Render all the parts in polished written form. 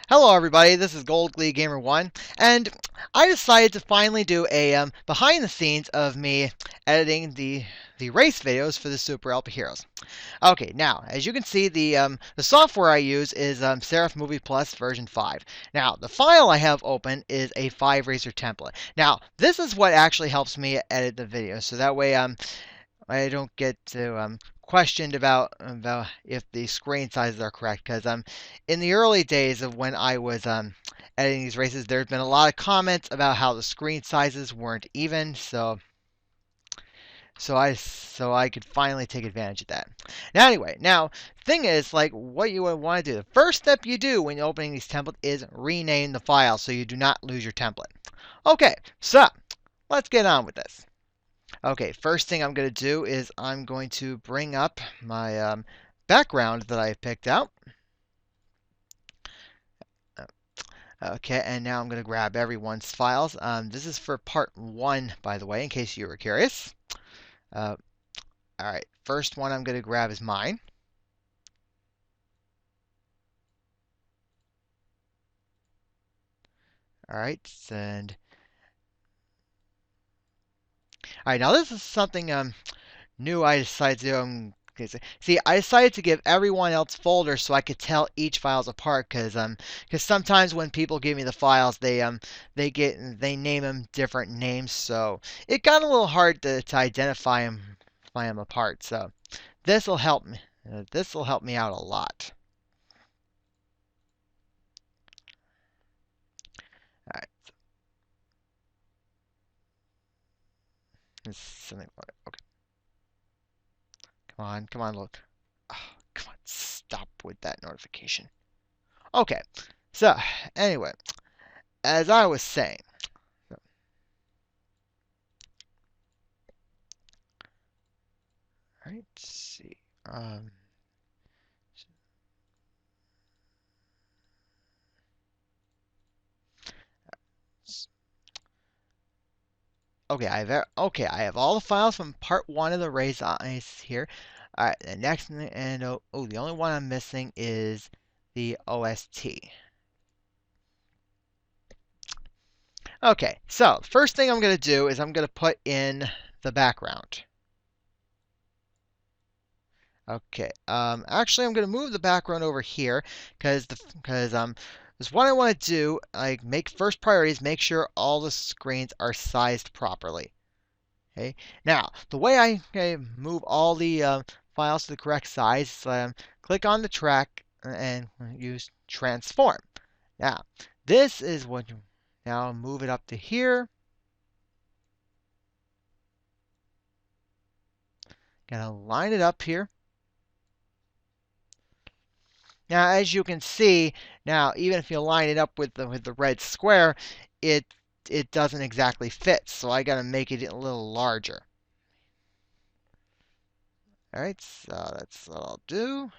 Hello everybody, this is Gold Glee Gamer 1, and I decided to finally do a behind the scenes of me editing the race videos for the Super Helper Heroes. Okay, now as you can see, the software I use is Seraph Movie Plus version 5. Now the file I have open is a 5 racer template. Now this is what actually helps me edit the videos, so that way I don't get to questioned about if the screen sizes are correct. Because in the early days of when I was editing these races, there's been a lot of comments about how the screen sizes weren't even. So I could finally take advantage of that. Now anyway, now thing is, like, what you would want to do. The first step you do when you're opening these templates is rename the file so you do not lose your template. Okay, so let's get on with this. Okay, first thing I'm going to do is I'm going to bring up my background that I picked out. Okay, and now I'm going to grab everyone's files. This is for part 1, by the way, in case you were curious. All right, first one I'm going to grab is mine. All right, and all right, now this is something new I decided to do. See, I decided to give everyone else folders so I could tell each files apart. Because sometimes when people give me the files, they name them different names, so it got a little hard to identify them apart. So this will help me. This will help me out a lot. All right, this is something. Okay, come on, look. Oh, come on, stop with that notification. Okay, so anyway, as I was saying. All right, let's see. Um, I have all the files from part 1 of the race eyes here. All right, the next thing, and the only one I'm missing is the OST. Okay, so first thing I'm going to do is I'm going to put in the background. Okay, actually I'm going to move the background over here because what I want to do, like, make first priority is make sure all the screens are sized properly. Okay. Now, the way I move all the files to the correct size is click on the track and use transform. Now, this is what you now move it up to here. Gonna line it up here. Now, as you can see, now even if you line it up with the red square, it it doesn't exactly fit. So I gotta make it a little larger. All right, so that's what I'll do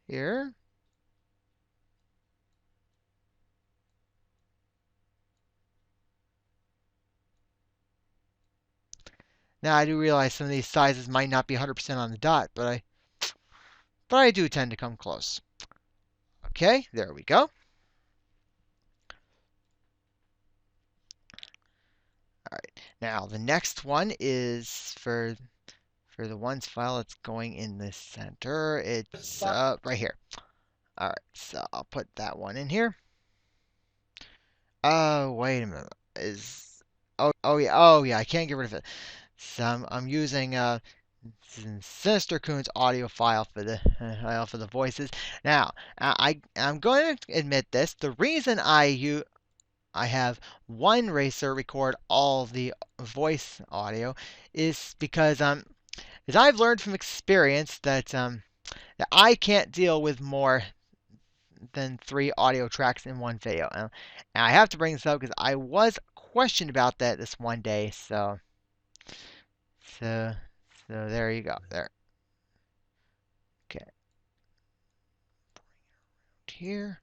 here. Now I do realize some of these sizes might not be 100% on the dot, but I do tend to come close. Okay, there we go. All right. Now the next one is for the ones file that's going in the center. It's right here. All right, so I'll put that one in here. Oh, wait a minute. Oh yeah, I can't get rid of it. So I'm using Sinister Coon's audio file for the voices. Now, I'm going to admit this. The reason I have one racer record all the voice audio is because as I've learned from experience that I can't deal with more than 3 audio tracks in one video. And I have to bring this up because I was questioned about that this one day. So so there you go. There. Okay. Here.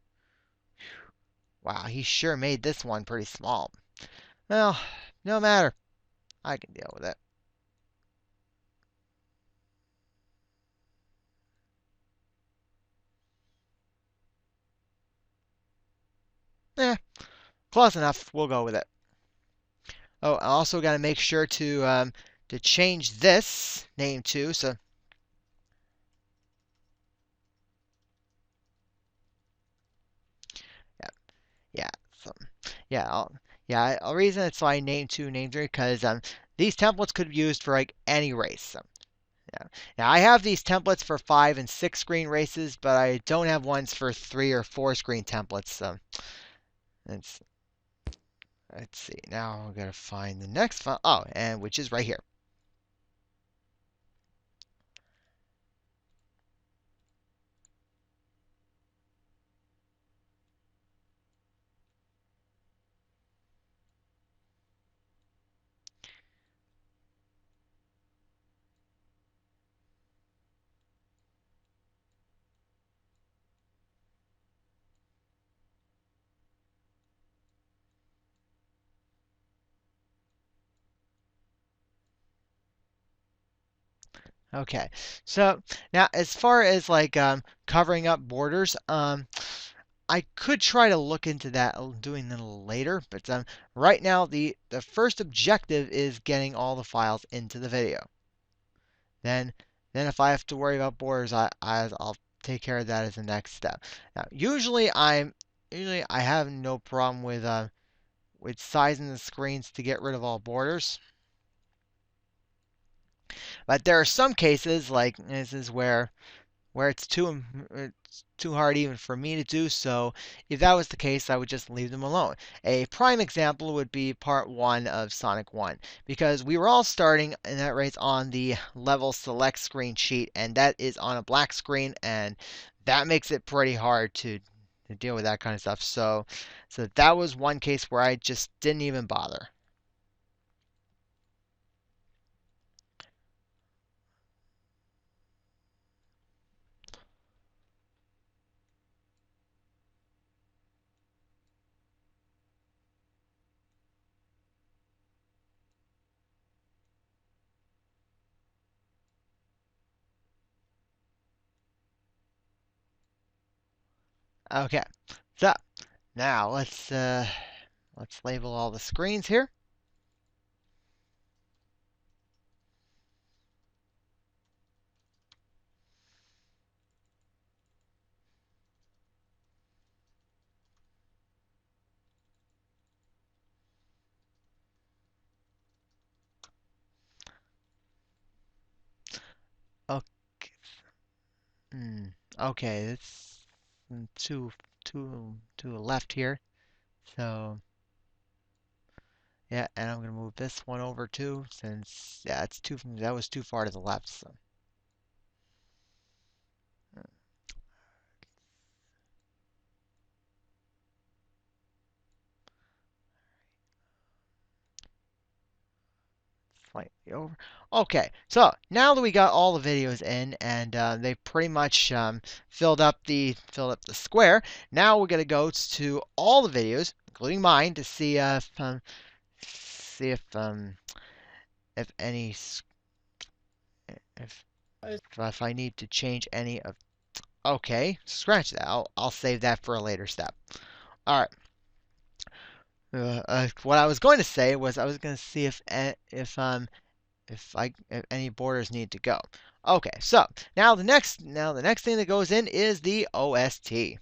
Wow, he sure made this one pretty small. Well, no matter. I can deal with it. Eh, close enough. We'll go with it. Oh, I also got to make sure to change this name too. So yeah, yeah, so yeah, I'll reason it's why I named two name three because these templates could be used for like any race. So, yeah. Now I have these templates for 5 and 6 screen races, but I don't have ones for 3 or 4 screen templates. So let's let's see. Now I gotta find the next file. Oh, and which is right here. Okay, so now as far as like covering up borders, I could try to look into that doing that a little later, but right now the first objective is getting all the files into the video. Then then if I have to worry about borders, I'll take care of that as the next step. Now usually I have no problem with sizing the screens to get rid of all borders. But there are some cases like this is where it's too hard even for me to do so. If that was the case, I would just leave them alone. A prime example would be part 1 of Sonic 1 because we were all starting in that race on the level select screen sheet and that is on a black screen and that makes it pretty hard to deal with that kind of stuff. So that was one case where I just didn't even bother. Okay. So now let's label all the screens here. Okay. Okay, it's to the left here. So yeah, and I'm gonna move this one over too, since yeah, that was too far to the left. So slightly over. Okay, so now that we got all the videos in and they pretty much filled up the square, now we're gonna go to all the videos, including mine, to see if any if if I need to change any of. Okay, scratch that. I'll save that for a later step. All right. What I was going to say was I was going to see if any borders need to go. Okay, so now the next thing that goes in is the OST.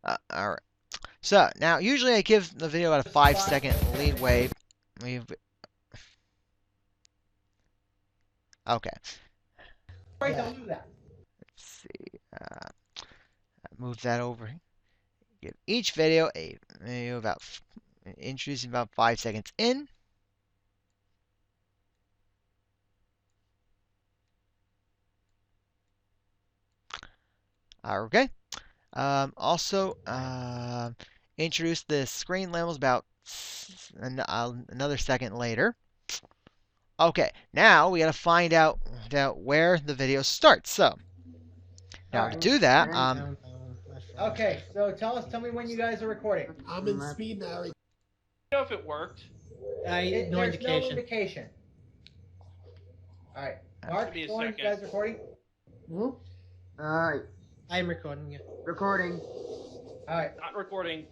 All right. So now usually I give the video about a 5 second leeway. Leave. Okay. Right, don't do that. Let's see. Move that over. Give each video a video about introducing about 5 seconds in. Okay. Also, introduce the screen labels about another second later. Okay, now we got to find out where the video starts. So now to do that, Okay, so tell me when you guys are recording. I'm in speed now. Know if it worked. No there's indication. No indication. All right, Mark, Give me a go on. You second. guys recording? Hmm? Uh, I'm recording. Yeah. recording. All right. Not recording.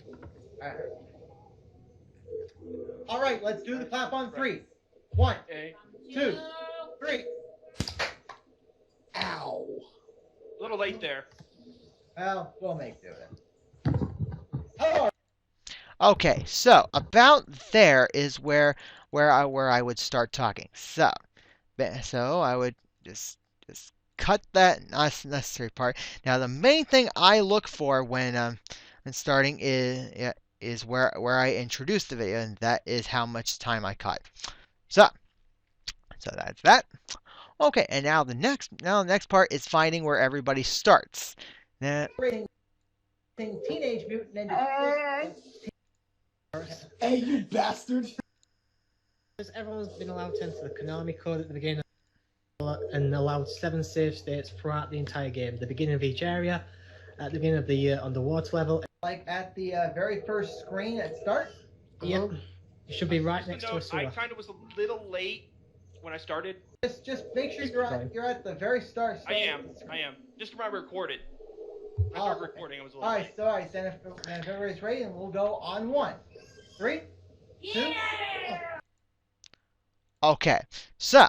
All right. Let's do the clap on 3. 1, Okay. 2, 3. Ow. A little late there. Well, we'll make do then. Oh. Okay, so about there is where I would start talking. So I would just cut that unnecessary part. Now the main thing I look for when starting is where I introduce the video, and that is how much time I cut. So that's that. Okay, and now the next part is finding where everybody starts. Now, Teenage Mutant Ninja. Hey, you bastard! Everyone's been allowed to enter the Konami code at the beginning and allowed 7 save states throughout the entire game. The beginning of each area, at the beginning of the underwater level. Like at the very first screen at start? Yep. You should be right next to a sewer. I kind of was a little late when I started. Just make sure you're at the very start. I am. Just remember recorded. When I started recording, I was a little late. All right. Then if everybody's ready, then we'll go on 1, 3, 2. okay, so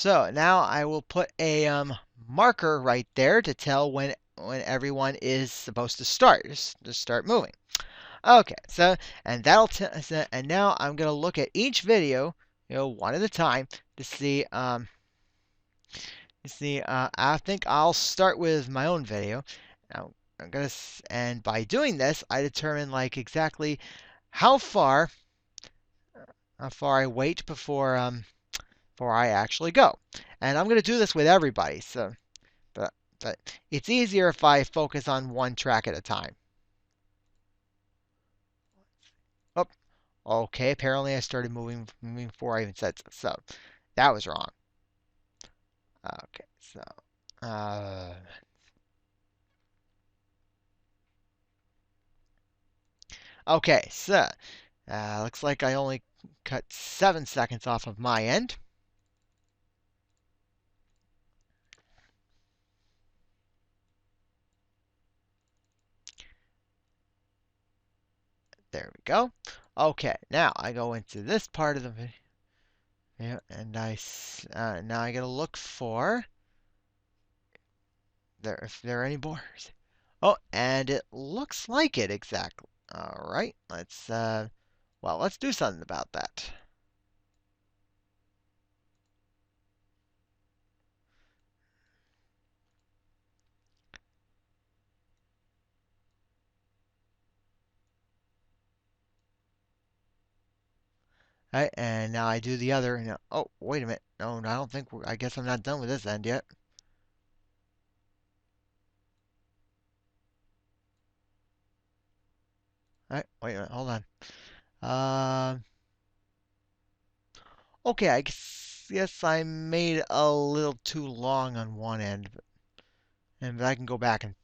now I will put a marker right there to tell when everyone is supposed to start, just start moving. Okay, so and and now I'm gonna look at each video, one at a time to see. I think I'll start with my own video. Now and by doing this, I determine like exactly how far I wait before I actually go. And I'm gonna do this with everybody. So, but it's easier if I focus on one track at a time. Oh, okay. Apparently, I started moving before I even said so. So that was wrong. Okay, so okay, so looks like I only cut 7 seconds off of my end. There we go. Okay, now I go into this part of the video, and now I gotta look for if there are any borders. Oh, and it looks like it exactly. All right, let's do something about that. All right, and now I do the other. Oh, wait a minute. No, I don't think. I guess I'm not done with this end yet. All right, wait a minute. Hold on. Okay, I guess I made it a little too long on one end, but I can go back and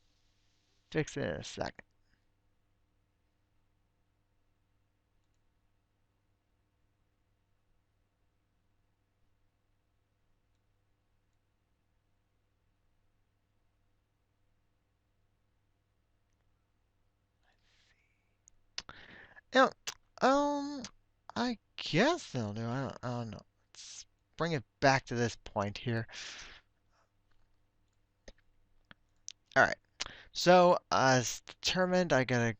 fix it in a second. Now, I guess they'll do. I don't know. Let's bring it back to this point here. All right. So, as determined, I gotta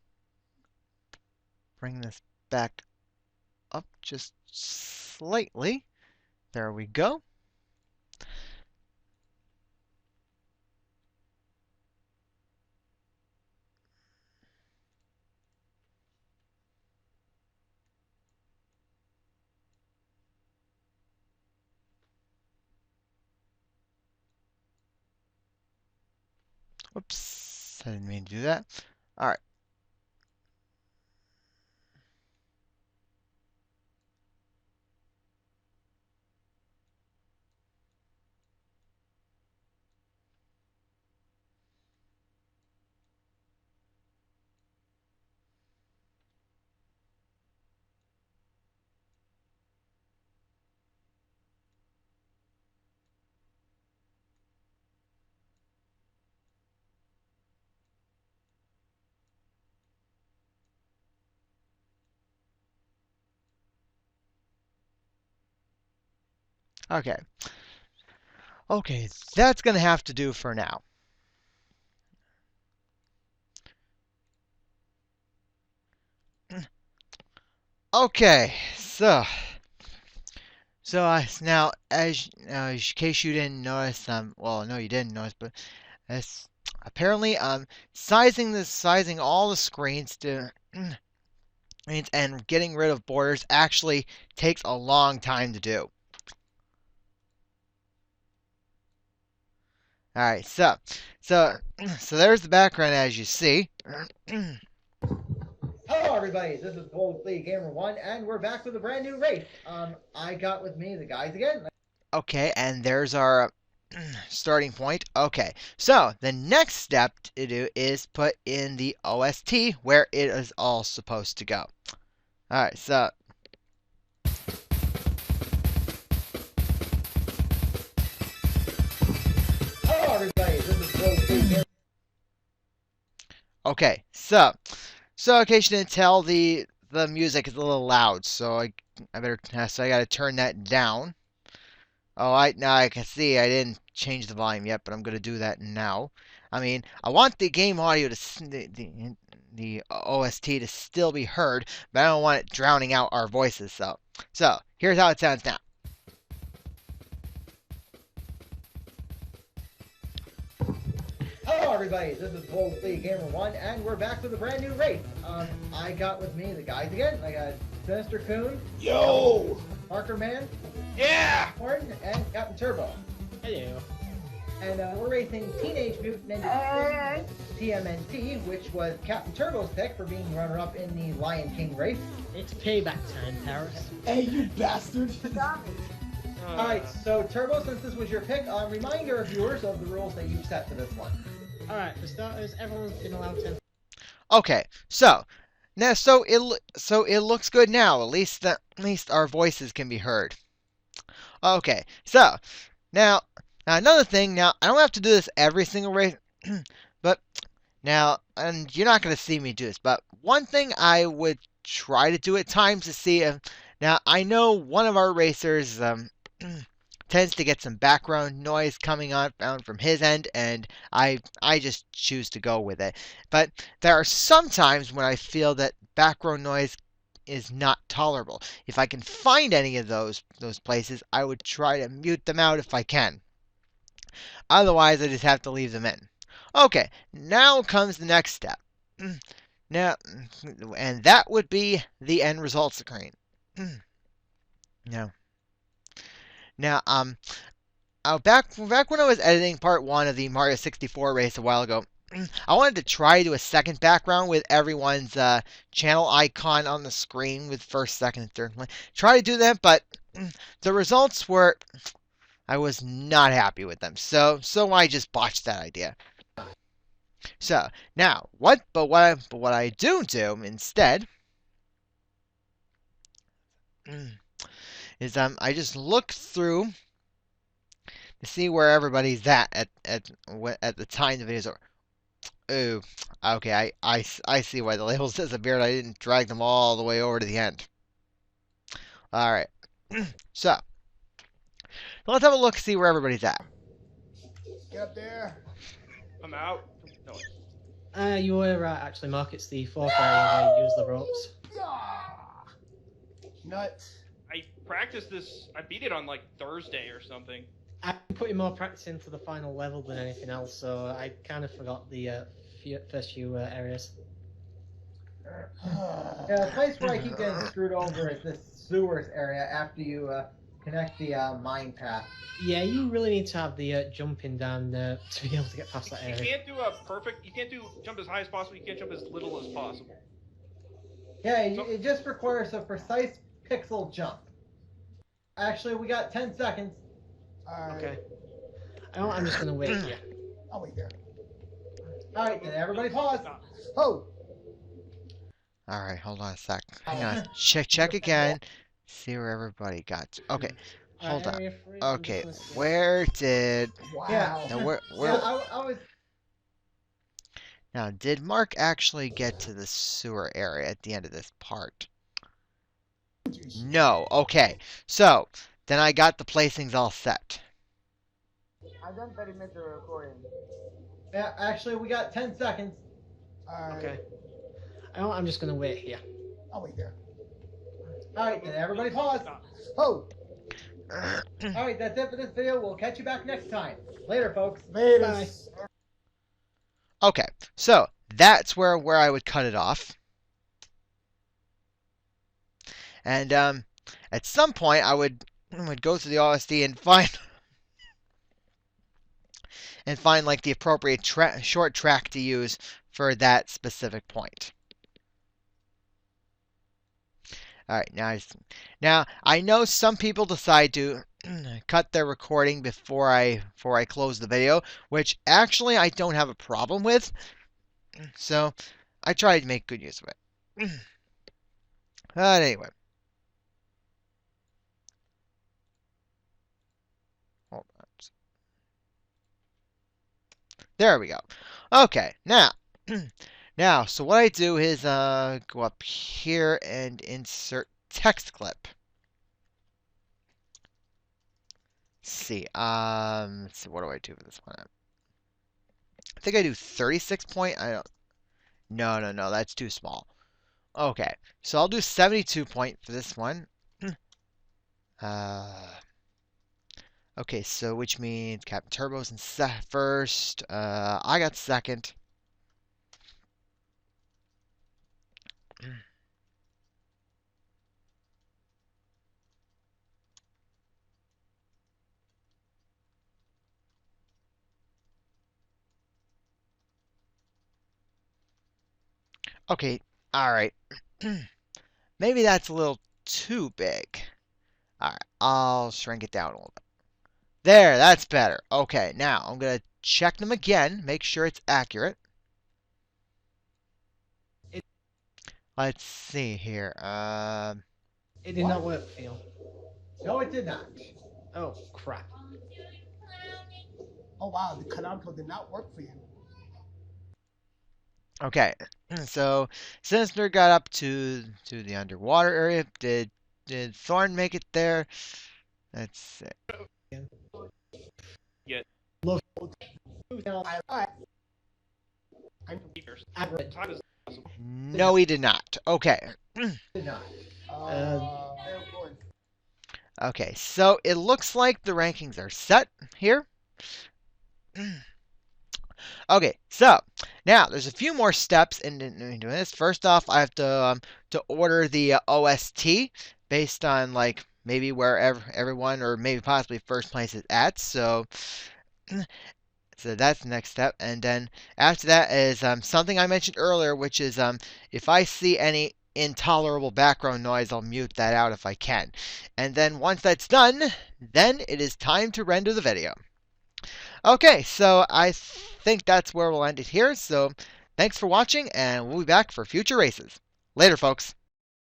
bring this back up just slightly. There we go. Whoops, I didn't mean to do that. All right. Okay. Okay, that's gonna have to do for now. Okay, now, in case you didn't notice, well, no, you didn't notice, but it's apparently sizing all the screens to and getting rid of borders actually takes a long time to do. All right, so there's the background as you see. Hello, everybody. This is Gold League Gamer One, and we're back with a brand new race. I got with me the guys again. Okay, and there's our starting point. Okay, so the next step to do is put in the OST where it is all supposed to go. All right, so. Hello, everybody. This is Gold League Gamer. Okay, so in case you didn't tell, the music is a little loud, so I gotta turn that down. Oh, now I can see I didn't change the volume yet, but I'm gonna do that now. I mean, I want the game audio to the OST to still be heard, but I don't want it drowning out our voices. So here's how it sounds now. Hello, everybody. This is Gold League Gamer One, and we're back with a brand new race. I got with me the guys again. I got Sinister Coon. Yo! Parker Man. Yeah! Horton, and Captain Turbo. Hello. And we're racing Teenage Mutant Ninja TMNT, which was Captain Turbo's pick for being runner-up in the Lion King race. It's payback time, Paris. Hey, you bastard! Alright, so Turbo, since this was your pick, reminder of viewers of the rules that you've set for this one. Alright, for starters, everyone's been allowed 10. Okay, so it looks good now. At least our voices can be heard. Okay, so now another thing. Now I don't have to do this every single race, but now, and you're not going to see me do this, but one thing I would try to do at times to see if, now I know one of our racers tends to get some background noise coming on from his end, and I just choose to go with it. But there are some times when I feel that background noise is not tolerable. If I can find any of those places, I would try to mute them out if I can. Otherwise, I just have to leave them in. Okay, now comes the next step. Now, and that would be the end result screen. Now, back when I was editing part 1 of the Mario 64 race a while ago, I wanted to try to do a second background with everyone's channel icon on the screen with first, second, and third. Try to do that, but the results were, I was not happy with them. So I just botched that idea. So now, what I do instead is I just look through to see where everybody's at the time the video's over. Ooh, okay, I see why the labels disappeared. I didn't drag them all the way over to the end. All right, so let's have a look, see where everybody's at. Get up there. I'm out. No. You were right, actually, Mark. It's the fourth area where you use the ropes. Nuts. I practiced this. I beat it on like Thursday or something. I'm putting more practice into the final level than anything else, so I kind of forgot the first few areas. Yeah, the place where I keep getting screwed over is this sewers area after you connect the mine path. Yeah, you really need to have the jumping down to be able to get past that You area. can't do a perfect. You can't do jump as high as possible. You can't jump as little as possible. Yeah, it just requires a precise pixel jump. Actually, we got 10 seconds. Alright. Okay. I'm just gonna wait here. I'll wait there. Alright, then everybody pause. Stop. Oh! All right, hold on a sec. Hang on. Check again. See where everybody got to. Okay, hold on. Area 3, Okay, where did Wow. Yeah. now where Yeah, I was. now did Mark actually get to the sewer area at the end of this part? No. Okay, so then I got the placings all set. I've done 30 minutes of recording. Yeah, actually, we got 10 seconds. Alright. Okay. I'm just gonna wait here. I'll wait there. Alright, then everybody pause. Oh! Alright, that's it for this video. We'll catch you back next time. Later, folks. Bye. Okay, so that's where I would cut it off. And at some point, I would go through the OSD and find like the appropriate short track to use for that specific point. All right, now I know some people decide to cut their recording before I close the video, which actually I don't have a problem with. So I try to make good use of it. But anyway. Hold on. There we go. Okay, now, so what I do is go up here and insert text clip. Let's see. What do I do for this one? I think I do 36 point. I don't. No, that's too small. Okay, so I'll do 72 point for this one. Okay, so which means Captain Turbo's in first. I got second. Okay, all right. Maybe that's a little too big. All right, I'll shrink it down a little bit. There, that's better. Okay, now I'm going to check them again, make sure it's accurate. Let's see here. It did not work for you. No, it did not. Oh, crap. Oh wow, the canonical did not work for you. Okay, so Sinister got up to the underwater area. Did Thorn make it there? Let's see. Yeah. Love. Average. Time is No, he did not. Okay. Did not. Okay, so it looks like the rankings are set here. Okay, so now there's a few more steps in doing this. First off, I have to order the OST based on like maybe where everyone or maybe possibly first place is at. So that's the next step. And then after that is something I mentioned earlier, which is if I see any intolerable background noise, I'll mute that out if I can. And then once that's done, then it is time to render the video. Okay, so I think that's where we'll end it here. So thanks for watching, and we'll be back for future races. Later, folks.